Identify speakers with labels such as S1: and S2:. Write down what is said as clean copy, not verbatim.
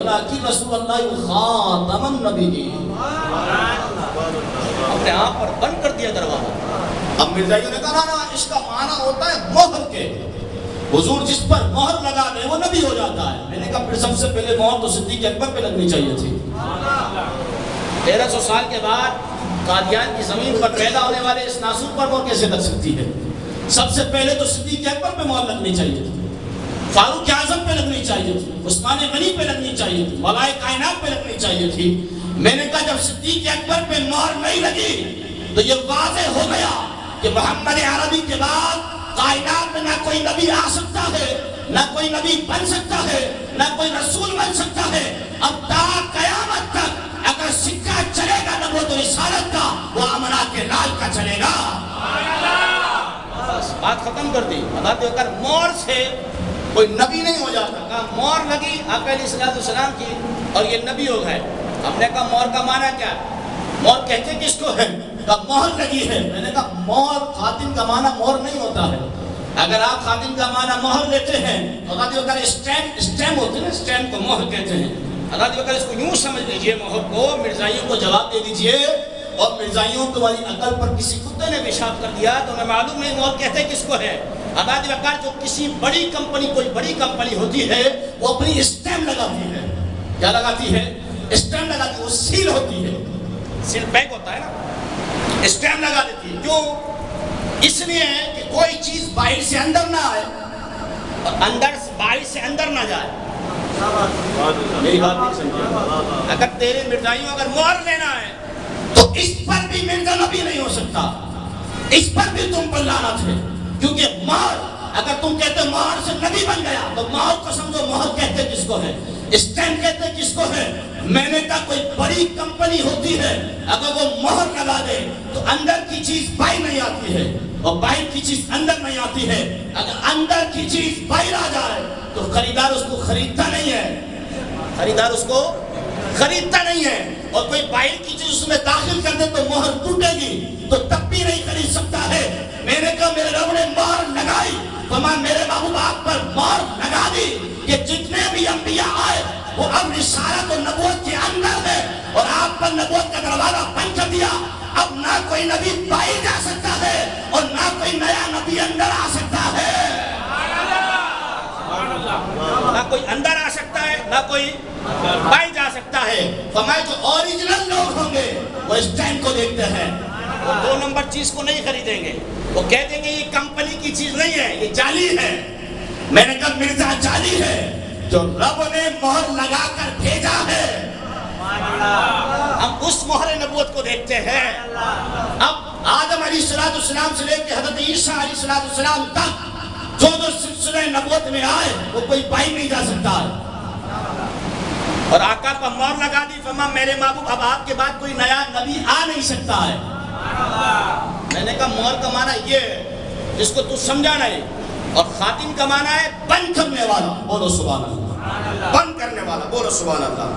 S1: کہ رسول اللہ خاتم النبی،
S2: اپنے آپ پر بند کر دیا دروازہ۔
S1: اب مرزائیوں نے کہا نا اس کا معنی ہوتا ہے مہر کے، حضور جس پر مہر لگا دے وہ نبی ہو جاتا ہے۔ میں نے کہا پھر سب سے پہلے مہر تو صدیق اکبر پہ لگنی چاہیے تھی۔
S2: 1300 سال کے بعد قادیان کی زمین پر پیدا ہونے والے اس ناسور پر مہر کیسے لگ سکتی ہے؟
S1: سب سے پہلے تو صدیق اکبر پہ مہر لگنی چاہیے تھی، فاروق اعظم پہ لگنی چاہیے تھی، عثمان غنی پہ لگنی چاہیے تھی، مولائے کائنات پہ لگنی چاہیے تھی۔ میں نے کہا جب صدیق اکبر پہ مہر نہیں لگی تو یہ واضح ہو گیا کہ محمد عربی کے بعد کائنات میں نہ کوئی نبی آ سکتا ہے، نہ کوئی نبی بن سکتا ہے، نہ کوئی رسول بن سکتا ہے۔ اب تا قیامت تک اگر سکہ چلے گا نبوت و رسالت کا، وہ آمنہ کے لال کا چلے گا۔
S2: بس بات ختم کر دی۔ حضرت بکر مہر سے کوئی نبی نہیں ہو جاتا۔ کہا مہر لگی آقا علیہ السلام کی اور یہ نبی ہو گئے۔ ہم نے کہا مہر کا معنی کیا ہے؟
S1: مہر کہتے کس کو ہے؟ کہا مہر لگی ہے۔ میں نے کہا مہر خاتم کا معنی مہر نہیں ہوتا ہے۔ اگر آپ خاتم کا معنی مہر لیتے ہیں تو حضرت بکر اسٹیمپ ہوتے ہیں، اسٹیمپ کو مہر کہتے ہیں۔
S2: حضرت بکر اس کو یوں سمجھ لیجئے مہر کو،
S1: مرزائیوں کو جواب دے دیجئے، اور مرزائیوں تمہاری عقل پر کسی
S2: کتے نے پیشاب کر دیا تو ہمیں معلوم نہیں مہر کہتے کس کو ہے۔ حضرت بکر جو کسی بڑی کمپنی، کوئی بڑی کمپنی ہوتی ہے
S1: وہ اپنی اسٹیمپ لگاتی ہے۔ کیا لگاتی ہے؟ اسٹیمپ لگاتی ہے، وہ سیل ہوتی ہے،
S2: سیل پیک ہوتا ہے نا،
S1: اسٹیمپ لگا دیتی ہے۔ کیوں؟ اس لیے کہ کوئی چیز باہر سے اندر نہ آئے
S2: اور باہر سے اندر نہ جائے۔
S1: میری بات نہیں سمجھے؟
S2: اگر تیرے مرزائیوں اگر مہر لینا ہے
S1: تو اس پر بھی مرزا نبی نہیں ہو سکتا، اس پر بھی تم پر لعنت ہے۔ کیونکہ مہر، اگر تم کہتے مہر سے نبی بن گیا تو مہر کو سمجھو مہر کہتے کس کو ہے، اسٹیمپ کہتے کس کو ہے۔ میں نے کہا کوئی بڑی کمپنی ہوتی ہے، اگر وہ مہر لگا دے تو اندر کی چیز باہر نہیں آتی ہے اور باہر کی چیز اندر نہیں آتی ہے۔ اگر اندر کی چیز باہر آ جائے تو خریدار اس کو خریدتا نہیں ہے،
S2: خریدار اس کو
S1: خریدتا نہیں ہے۔ اور کوئی باہر کی چیز اس میں داخل کر دے تو مہر ٹوٹے گی تو تب بھی نہیں خرید سکتا ہے۔ میں نے کہا میرے رب نے مہر لگائی، فرمایا میرے محبوب آپ پر مہر لگا دی کہ جتنے بھی انبیاء آئے وہ اب رسالت و نبوت کے اندر ہے، اور آپ پر نبوت کا دروازہ بند کر دیا۔ اب نہ کوئی نبی باہر جا سکتا ہے اور نہ کوئی نیا نبی اندر آ سکتا ہے۔
S2: نہ کوئی اندر آ سکتا ہے نہ کوئی باہر جا سکتا ہے۔
S1: فرمایا جو اوریجنل لوگ ہوں گے وہ اس ٹائم کو دیکھتے ہیں،
S2: وہ 2 نمبر چیز کو نہیں خریدیں گے، وہ کہہ دیں گے یہ کمپنی کی چیز نہیں ہے، یہ
S1: جعلی ہے۔ میں نے کہا مرزا جعلی ہے جو رب نے مہر لگا کر بھیجا ہے۔
S2: ہم اس مہر نبوت کو دیکھتے ہیں۔
S1: اب آدم علیہ السلام سے لے کے حضرت عیسیٰ علیہ السلام تک جو سلسلہ نبوت میں آئے وہ کوئی باہر نہیں جا سکتا ہے۔
S2: اور آقا پر مہر لگا دی، فرمایا میرے محبوب اب آپ کے بعد کوئی نیا
S1: نبی آ نہیں سکتا ہے۔
S2: میں نے کہا مہر کا معنی یہ ہے جس کو تو سمجھا نہیں، اور خاتم کا معنی ہے
S1: بند کرنے والا، بولو سبحان اللہ، بند کرنے والا، بولو سبحان اللہ۔